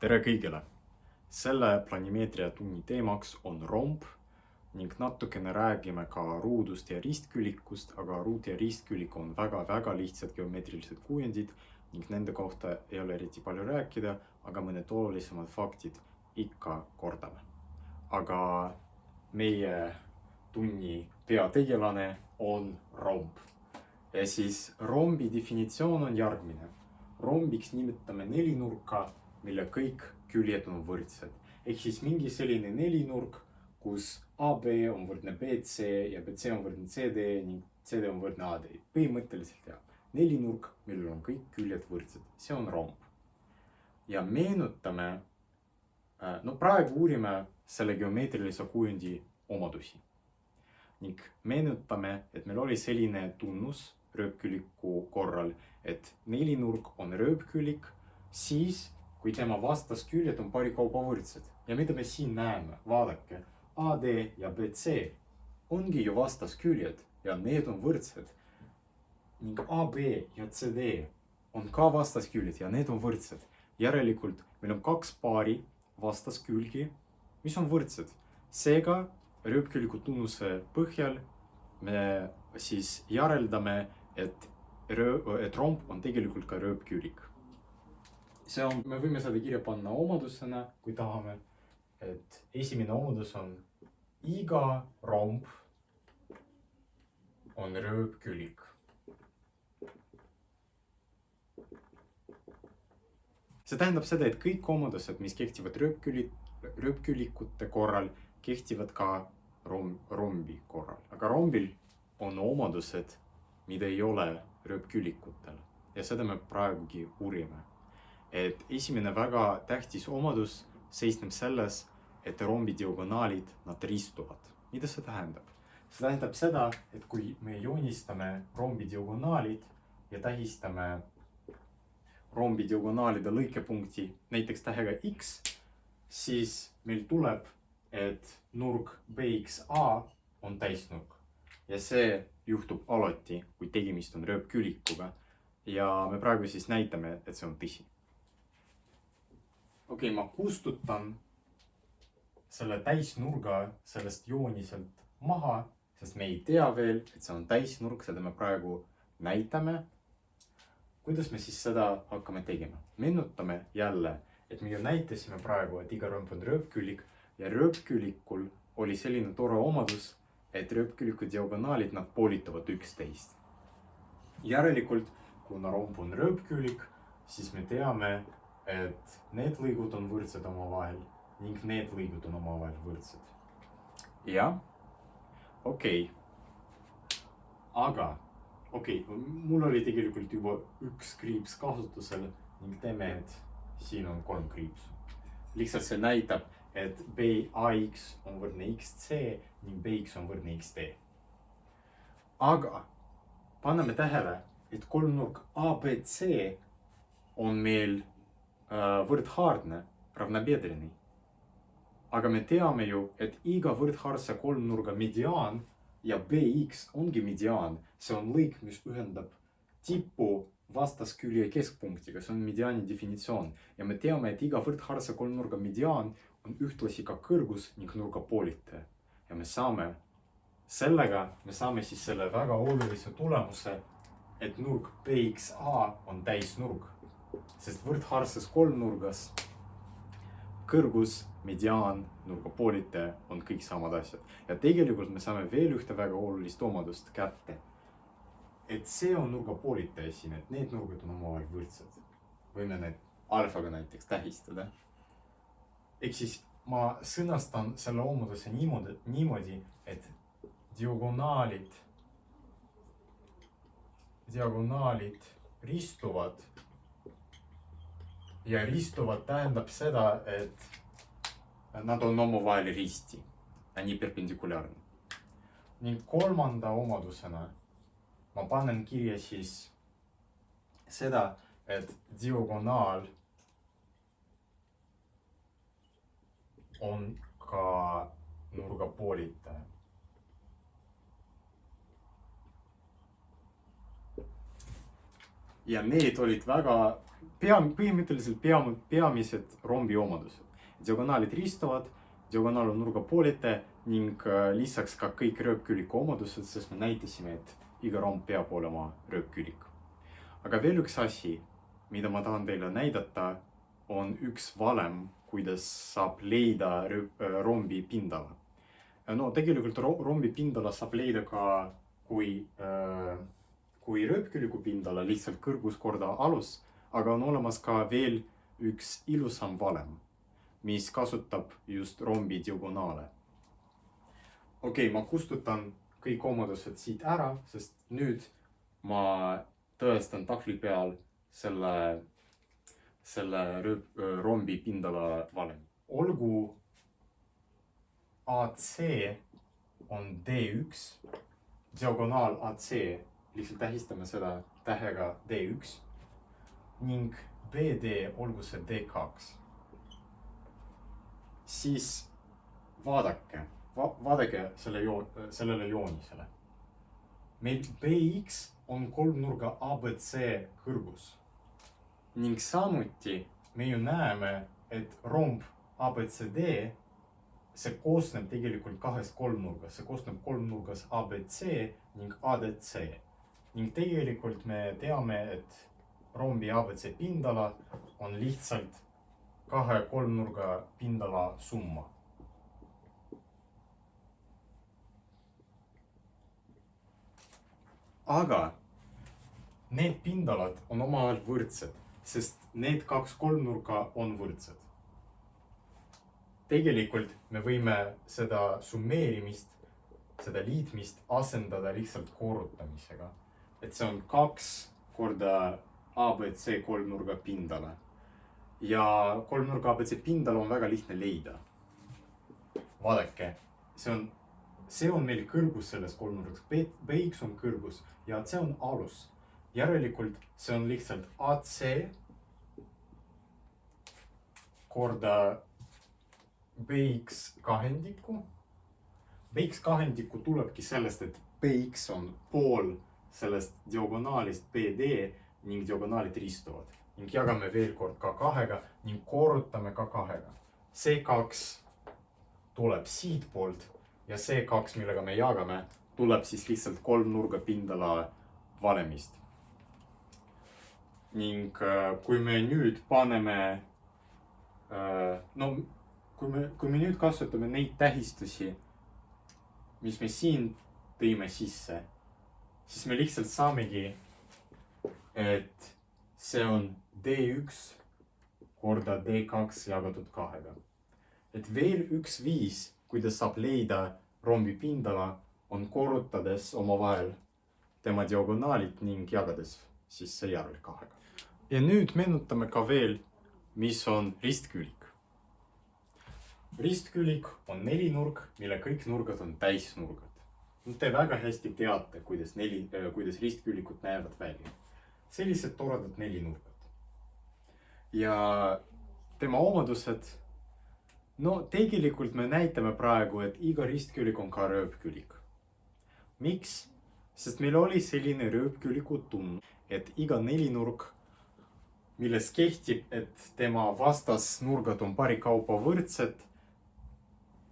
Tere kõigile! Selle planimeetria tunni teemaks on romb ning natukene räägime ka ruudust ja ristkülikust, aga ruut ja ristkülik on väga lihtsad geomeetrilised kujundid ning nende kohta ei ole eriti palju rääkida, aga mõned olulisemad faktid ikka kordame. Aga meie tunni peategelane on romb. Ja siis rombi definitsioon on järgmine. Rombiks nimetame nelinurka, mille kõik küljed on võrdsed. Ehk siis mingi selline nelinurk, kus AB on võrdne BC ja BC on võrdne CD ning CD on võrdne AD. Põhimõtteliselt nelinurk, millel on kõik küljed võrdsed. See on romb. Ja meenutame, praegu uurime selle geomeetrilise kujundi omadusi. Ning meenutame, et meil oli selline tunnus rööpküliku korral, et nelinurk on rööpkülik, siis kui tema vastasküljed on parikaupa võrdsed. Ja mida me siin näeme? Vaadake, AD ja BC ongi ju vastasküljed ja need on võrdsed. Ning AB ja CD on ka vastasküljed ja need on võrdsed. Järelikult meil on kaks paari vastaskülgi, mis on võrdsed. Seega rööpküliku tunnuse põhjal me siis järeldame, et romb on tegelikult ka rööpkülik. Me võime seda kirja panna omadusena, kui tahame, et esimene omadus on iga romb on rööpkülik. See tähendab seda, et kõik omadused, mis kehtivad rööpkülikute korral, kehtivad ka rombi korral. Aga rombil on omadused, mida ei ole rööpkülikutel. Ja seda me praegugi uurime. Et esimene väga tähtis omadus seisneb selles, et rombi diagonaalid, nad ristuvad. Mida see tähendab? See tähendab seda, et kui me joonistame rombi diagonaalid ja tähistame rombi diagonaalide lõikepunkti näiteks tähega X, siis meil tuleb, et nurk BXA on täisnurk. Ja see juhtub alati, kui tegemist on rööpkülikuga. Ja me praegu siis näitame, et see on tõsi. Okei, ma kustutan selle täisnurga sellest jooniselt maha, sest me ei tea veel, et see on täisnurk, seda me praegu näitame. Kuidas me siis seda hakkame tegema? Meenutame jälle, et me ju näitasime praegu, et iga romb on rööpkülik ja rööpkülikul oli selline tore omadus, et rööpküliku diagonaalid nad poolitavad üksteist. Järelikult, kuna romb on rööpkülik, siis me teame, et need lõigud on võrdsed omavahel ning need lõigud on omavahel võrdsed. Ja, okei. Aga, mul oli tegelikult juba üks kriips kasutusel ning teeme, et siin on 3 kriipsu. Lihtsalt see näitab, et BAX on võrdne XC ning BX on võrdne XD. Aga paneme tähele, et kolmnurk ABC on meil võrdhaardne, ravnapedrini. Aga me teame ju, et iga võrdhaardse kolmnurga mediaan ja BX ongi mediaan. See on lõik, mis ühendab tippu vastaskülje keskpunktiga. See on mediaani definitsioon. Ja me teame, et iga võrdhaardse kolmnurga mediaan on ühtlasi ka kõrgus ning nurgapoolitaja. Ja me saame siis selle väga olulise tulemuse, et nurk BXA on täisnurk. Sest võrdhaardses kolmnurgas kõrgus, mediaan, nurgapoolitaja on kõik samad asjad. Ja tegelikult me saame veel ühte väga olulist omadust kätte. Et see on nurgapoolitaja siin, et need nurgad on omavahel võrdsed. Võime need alfaga näiteks tähistada. Ehk siis ma sõnastan selle omaduse niimoodi, et diagonaalid ristuvad. Ja ristuvad tähendab seda, et nad on omavahel risti, nii perpendikulaarne. Ning kolmanda omadusena ma panen kirja siis seda, et diagonaal on ka nurgapoolitaja. Ja need olid väga põhimõtteliselt peamised rombi omadused. Diagonaalid ristuvad, diagonaal on nurgapoolete ning lisaks ka kõik rööpküliku omadused, sest me näitasime, et iga romb peab olema rööpkülik. Aga veel üks asi, mida ma tahan teile näidata, on üks valem, kuidas saab leida rombi pindala. No tegelikult rombi pindala saab leida ka kui rööpküliku pindala, lihtsalt kõrgus korda alus, aga on olemas ka veel üks ilusam valem, mis kasutab just rombi diagonaale. Okei, ma kustutan kõik omadused siit ära, sest nüüd ma tõestan tahvli peal selle rombi pindala valemi. Olgu AC on D1, diagonaal AC, lihtsalt tähistame seda tähega D1 ning BD olgu see D2. Siis vaadake sellele joonisele. Meil BX on kolmnurga ABC kõrgus. Ning samuti me ju näeme, et romb ABCD, see koosneb tegelikult kahest kolmnurgast. See koosneb kolmnurgas ABC ning ADC. Ning tegelikult me teame, et rombi ABC pindala on lihtsalt kahe kolmnurga pindala summa. Aga need pindalad on omavahel võrdsed, sest need kaks kolmnurka on võrdsed. Tegelikult me võime seda summeerimist, seda liitmist asendada lihtsalt korrutamisega. Et see on 2 korda ABC kolmnurga pindala. Ja kolmnurga ABC pindala on väga lihtne leida. Vaadake, see on meil kõrgus selles kolmnurgas. BX on kõrgus ja C on alus. Järelikult see on lihtsalt AC korda BX kahendiku. BX kahendiku tulebki sellest, et BX on pool sellest diagonaalist BD ning diagonaalid ristuvad. Ning jagame veel kord K2 ning korrutame K2. C2 tuleb siit poolt ja C2, millega me jagame, tuleb siis lihtsalt kolmnurga pindala valemist. Ning kui me nüüd paneme, kui me nüüd kasutame neid tähistusi, mis me siin tõime sisse, siis me lihtsalt saamegi, et see on D1 korda D2 jagatud 2. Et veel üks viis, kuidas saab leida rombi pindala, on korrutades omavahel tema diagonaalid ning jagades siis see järel 2. Ja nüüd meenutame ka veel, mis on ristkülik. Ristkülik on nelinurk, mille kõik nurgad on täisnurgad. Te väga hästi teate, kuidas ristkülikud näevad välja. Sellised toredad nelinurgad. Ja tema omadused, tegelikult me näitame praegu, et iga ristkülik on ka rööpkülik. Miks? Sest meil oli selline rööpküliku tunn, et iga nelinurk, milles kehtib, et tema vastasnurgad on parikaupa võrdsed,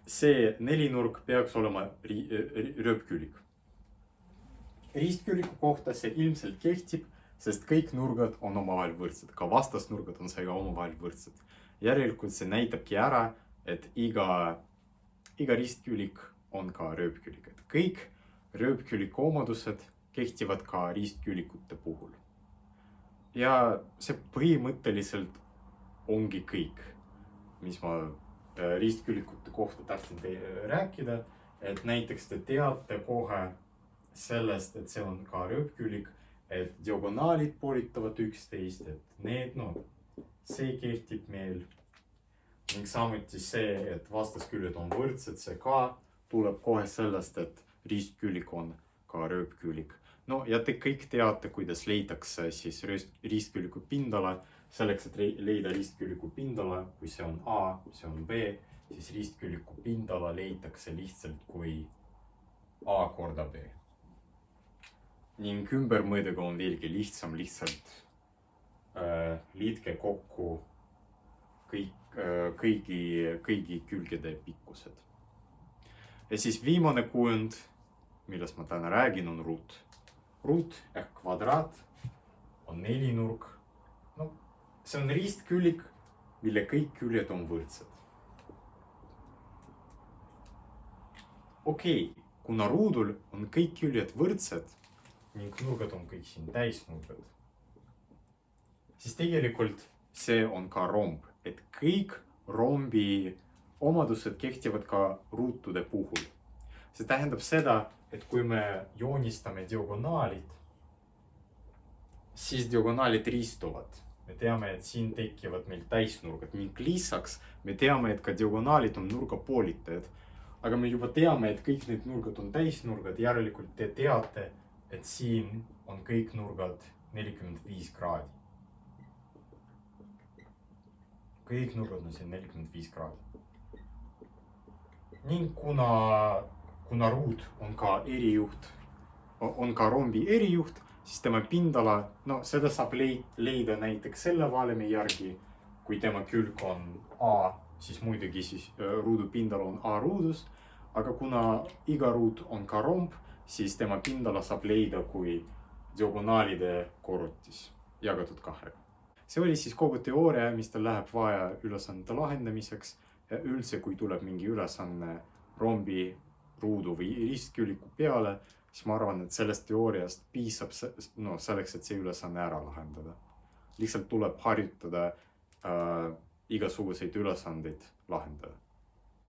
see nelinurk peaks olema rööpkülik. Ristküliku kohta see ilmselt kehtib, sest kõik nurgad on omavahel võrdsed. Ka vastasnurgad on seega omavahel võrdsed. Järelikult see näitabki ära, et iga ristkülik on ka rööpkülik. Et kõik rööpküliku omadused kehtivad ka ristkülikute puhul. Ja see põhimõtteliselt ongi kõik, mis ma ristkülikute kohta tahtsin rääkida. Et näiteks te teate kohe sellest, et see on ka rööpkülik, et diagonaalid poolitavad üksteist, et see kehtib meil. Ning samuti see, et vastasküljed on võrdsed, see ka tuleb kohe sellest, et ristkülik on ka rööpkülik. Ja te kõik teate, kuidas leidakse siis ristküliku pindala. Selleks, et leida ristküliku pindala, kui see on A, see on B, siis ristküliku pindala leitakse lihtsalt kui A korda B. Ning ümbermõõduga on veelgi lihtsam, lihtsalt liitke kokku kõigi külgede pikkused. Ja siis viimane kujund, millest ma täna räägin, on ruut. Ruut ehk kvadraat on nelinurk. No, see on ristkülik, mille kõik küljed on võrdsed. Okei, kuna ruudul on kõik küljed võrdsed ning nurgad on kõik siin täisnurgad, siis tegelikult see on ka romb, et kõik rombi omadused kehtivad ka ruutude puhul. See tähendab seda, et kui me joonistame diagonaalid, siis diagonaalid ristuvad. Me teame, et siin tekivad meil täisnurgad ning lisaks me teame, et ka diagonaalid on nurgapoolitajad. Aga me juba teame, et kõik need nurgad on täisnurgad, järelikult te teate, et siin on kõik nurgad 45 kraadi. Kõik nurgad on siin 45 kraadi. Ning kuna ruut on ka erijuht, on ka rombi erijuht, siis tema pindala, no seda saab leida näiteks selle valemi järgi, kui tema külg on A, siis muidugi siis ruudu pindala on A ruudus, aga kuna iga ruut on ka romb, siis tema pindala saab leida kui diagonaalide korrutis jagatud 2. See oli siis kogu teooria, mis tal läheb vaja ülesannete lahendamiseks ja üldse, kui tuleb mingi ülesanne rombi, ruudu või ristküliku peale, siis ma arvan, et sellest teooriast piisab selleks, et see ülesanne ära lahendada. Lihtsalt tuleb harjutada igasuguseid ülesandeid lahendada.